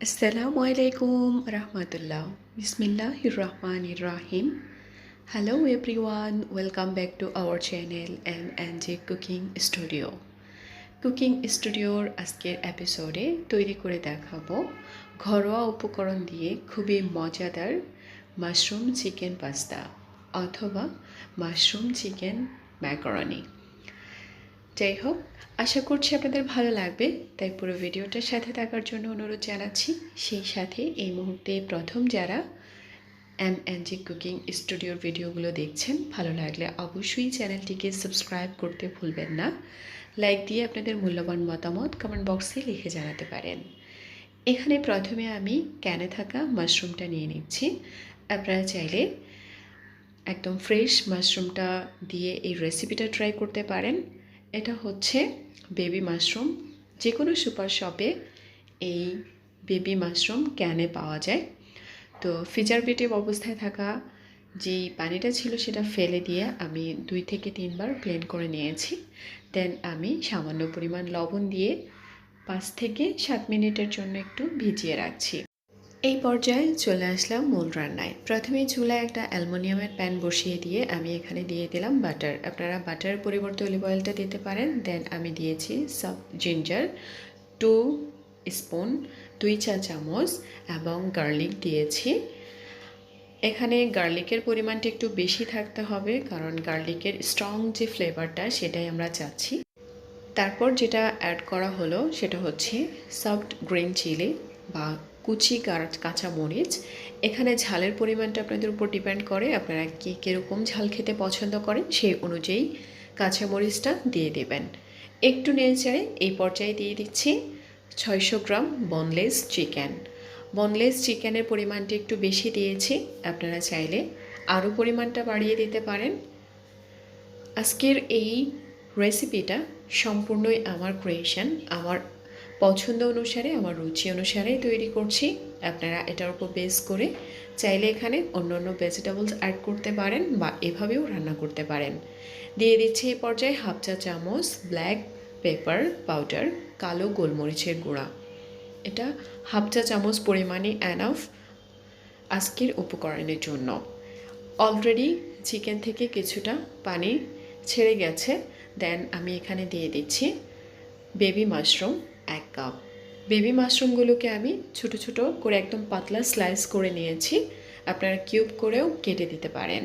Assalamu alaikum rahmatullah. Bismillahirrahmanirrahim. Hello everyone, welcome back to our channel MNJ Cooking Studio. Cooking স্টুডিওর আজকের এপিসোডে তৈরি করে দেখাবো ঘরোয়া উপকরণ দিয়ে খুবই মজাদার মাশরুম চিকেন পাস্তা অথবা মাশরুম চিকেন ম্যাকারনি। যাই হোক, আশা করছি আপনাদের ভালো লাগবে, তাই পুরো ভিডিওটার সাথে থাকার জন্য অনুরোধ জানাচ্ছি। সেই সাথে এই মুহূর্তে প্রথম যারা MNJ কুকিং স্টুডিওর ভিডিওগুলো দেখছেন, ভালো লাগলে অবশ্যই চ্যানেলটিকে সাবস্ক্রাইব করতে ভুলবেন না। লাইক দিয়ে আপনাদের মূল্যবান মতামত কমেন্ট বক্সে লিখে জানাতে পারেন। এখানে প্রথমে আমি ক্যানে থাকা মাশরুমটা নিয়ে নিচ্ছি। আপনারা চাইলে একদম ফ্রেশ মাশরুমটা দিয়ে এই রেসিপিটা ট্রাই করতে পারেন। এটা হচ্ছে বেবি মাশরুম। যে কোনো সুপার শপে এই বেবি মাশরুম ক্যানে পাওয়া যায়। তো প্রিজারভেটিভ অবস্থায় থাকা যেই পানিটা ছিল সেটা ফেলে দিয়ে আমি 2 থেকে 3 বার ক্লিন করে নিয়েছি। দেন আমি সামান্য পরিমাণ লবণ দিয়ে 5 থেকে 7 মিনিটের জন্য একটু ভিজিয়ে রাখছি। এই পর্যায়ে চলে আসলাম মূল রান্নায়। প্রথমেই চুলায় একটা অ্যালুমিনিয়ামের প্যান বসিয়ে দিয়ে আমি এখানে দিয়ে দিলাম বাটার। আপনারা বাটারের পরিবর্তে অলিভ অয়েলটা দিতে পারেন। দেন আমি দিয়েছি জিঞ্জার 2 স্পুন, 2 চা চামচ এবং গার্লিক দিয়েছি। এখানে গার্লিকের পরিমাণটা একটু বেশি থাকতে হবে, কারণ গার্লিকের স্ট্রং যে ফ্লেভারটা সেটাই আমরা চাচ্ছি। তারপর যেটা অ্যাড করা হলো সেটা হচ্ছে সফট গ্রিন চিলি বা কুচি কাঁচা মরিচ। এখানে ঝালের পরিমাণটা আপনাদের উপর ডিপেন্ড করে, আপনারা কীরকম ঝাল খেতে পছন্দ করেন সেই অনুযায়ী কাঁচা মরিচটা দিয়ে দেবেন। একটু নেড়েচেড়ে এই পর্যায়ে দিয়ে দিচ্ছি 600 গ্রাম বোনলেস চিকেন। বোনলেস চিকেনের পরিমাণটা একটু বেশি দিয়েছি, আপনারা চাইলে আরও পরিমাণটা বাড়িয়ে দিতে পারেন। আজকের এই রেসিপিটা সম্পূর্ণই আমার ক্রিয়েশন, আমার পছন্দ অনুসারে, আমার রুচি অনুসারে তৈরি করছি। আপনারা এটার উপর বেস করে চাইলে এখানে অন্য অন্য ভেজিটেবলস অ্যাড করতে পারেন বা এভাবেও রান্না করতে পারেন। দিয়ে দিচ্ছি এই পর্যায়ে 1/2 চা চামচ ব্ল্যাক পেপার পাউডার, কালো গোলমরিচের গুঁড়া। এটা 1/2 চা চামচ পরিমাণে এনাফ আজকের উপকরণের জন্য। অলরেডি চিকেন থেকে কিছুটা পানি ছেড়ে গেছে। দেন আমি এখানে দিয়ে দিচ্ছি বেবি মাশরুম 1 কাপ। বেবি মাশরুমগুলোকে আমি ছোট ছোট করে একদম পাতলা স্লাইস করে নিয়েছি। আপনারা কিউব করেও কেটে দিতে পারেন,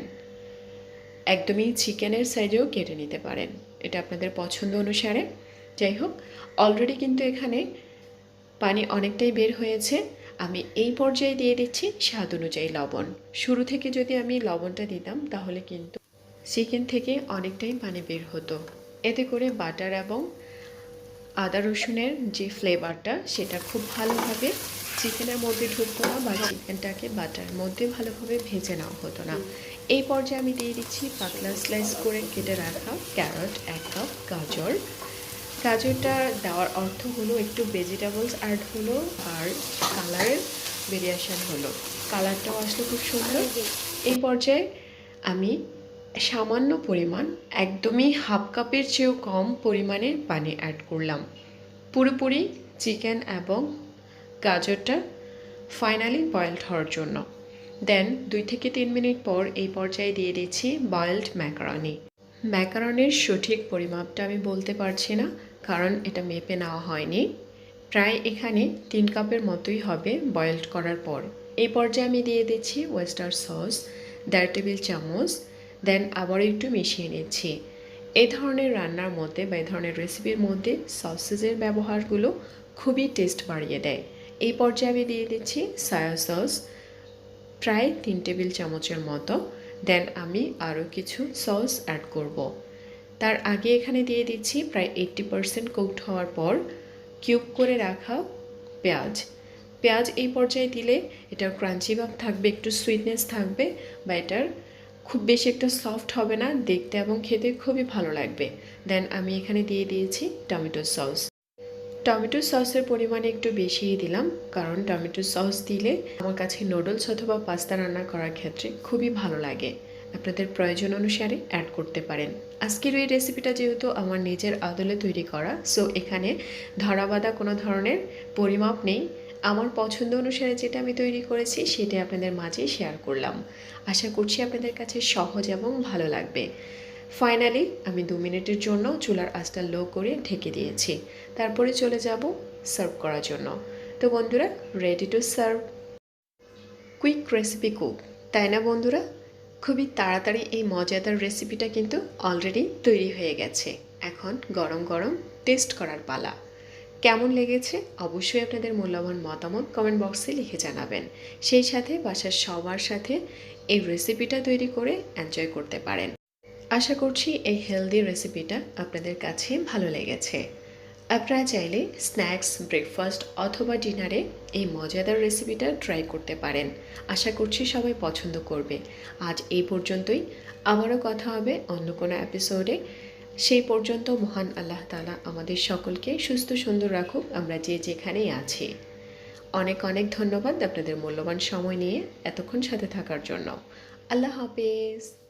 একদমই চিকেনের সাইজেও কেটে নিতে পারেন, এটা আপনাদের পছন্দ অনুসারে। যাই হোক, অলরেডি কিন্তু এখানে পানি অনেকটাই বের হয়েছে। আমি এই পর্যায়ে দিয়ে দিচ্ছি স্বাদ অনুযায়ী লবণ। শুরু থেকে যদি আমি লবণটা দিতাম তাহলে কিন্তু চিকেন থেকে অনেকটাই পানি বের হতো, এতে করে বাটার এবং আদা রসুনের যে ফ্লেভারটা সেটা খুব ভালোভাবে চিকেনের মধ্যে ঢুকতো না বা চিকেনটাকে বাটার মধ্যে ভালোভাবে ভেজে নেওয়া হতো না। এই পর্যায়ে আমি দিয়ে দিচ্ছি পাতলা স্লাইস করে কেটে রাখা ক্যারট 1 কাপ, গাজরটা দেওয়ার অর্থ হলো একটু ভেজিটেবলস অ্যাড হলো আর কালারের ভেরিয়েশন হলো, কালারটাও আসলে খুব সুন্দর। এই পর্যায়ে আমি সামান্য পরিমাণ, একদমই 1/2 কাপের চেয়েও কম পরিমাণে পানি অ্যাড করলাম পুরোপুরি চিকেন এবং গাজরটা ফাইনালি বয়েলড হওয়ার জন্য। দেন 2 থেকে 3 মিনিট পর এই পর্যায়ে দিয়ে দিচ্ছি বয়েলড ম্যাকারনি। ম্যাকারনির সঠিক পরিমাপটা আমি বলতে পারছি না, কারণ এটা মেপে নেওয়া হয়নি। প্রায় এখানে 3 কাপের মতোই হবে বয়েলড করার পর। এই পর্যায়ে আমি দিয়ে দিচ্ছি ওয়েস্টার সস 1.5 টেবিল চামচ। দেন আবার একটু মিশিয়ে নিচ্ছি। এই ধরনের রান্নার মধ্যে বা এই ধরনের রেসিপির মধ্যে সসেসের ব্যবহারগুলো খুবই টেস্ট বাড়িয়ে দেয়। এই পর্যায়ে আমি দিয়ে দিচ্ছি সয়া সস প্রায় 3 টেবিল চামচের মতো। দেন আমি আরও কিছু সস অ্যাড করব। তার আগে এখানে দিয়ে দিচ্ছি প্রায় 80% কুকড হওয়ার পর কিউব করে রাখা পেঁয়াজ। এই পর্যায়ে দিলে এটার ক্রাঞ্চি ভাব থাকবে, একটু সুইটনেস থাকবে, বা এটার খুব বেশি একটা সফট হবে না, দেখতে এবং খেতে খুবই ভালো লাগবে। দেন আমি এখানে দিয়ে দিয়েছি টমেটো সসের পরিমাণ একটু বেশিই দিলাম, কারণ টমেটো সস দিলে আমার কাছে নুডলস অথবা পাস্তা রান্না করার ক্ষেত্রে খুবই ভালো লাগে। আপনাদের প্রয়োজন অনুসারে অ্যাড করতে পারেন। আজকের এই রেসিপিটা যেহেতু আমার নিজের আদলে তৈরি করা, সো এখানে ধরাবাঁধা কোনো ধরনের পরিমাপ নেই। আমার পছন্দ অনুসারে যেটা আমি তৈরি করেছি সেটাই আপনাদের মাঝে শেয়ার করলাম। আশা করছি আপনাদের কাছে সহজ এবং ভালো লাগবে। ফাইনালি আমি 2 মিনিটের জন্য চুলার আঁচটা লো করে ঢেকে দিয়েছি। তারপরে চলে যাব সার্ভ করার জন্য। তো বন্ধুরা, ready to serve. Quick recipe cook, তাই না বন্ধুরা? খুবই তাড়াতাড়ি এই মজাদার রেসিপিটা কিন্তু অলরেডি তৈরি হয়ে গেছে। এখন গরম গরম টেস্ট করার পালা। কেমন লেগেছে অবশ্যই আপনাদের মূল্যবান মতামত কমেন্ট বক্সে লিখে জানাবেন। সেই সাথে বাসার সবার সাথে এই রেসিপিটা তৈরি করে এনজয় করতে পারেন। আশা করছি এই হেলদি রেসিপিটা আপনাদের কাছে ভালো লেগেছে। আপনারা চাইলে স্ন্যাক্স, ব্রেকফাস্ট অথবা ডিনারে এই মজাদার রেসিপিটা ট্রাই করতে পারেন। আশা করছি সবাই পছন্দ করবে। আজ এই পর্যন্তই। আবারও কথা হবে অন্য কোনো এপিসোডে। সেই পর্যন্ত মহান আল্লাহ তাআলা আমাদের সকলকে সুস্থ সুন্দর রাখুক, আমরা যে যেখানেই আছি। অনেক অনেক ধন্যবাদ আপনাদের মূল্যবান সময় নিয়ে এতক্ষণ সাথে থাকার জন্য। আল্লাহ হাফেজ।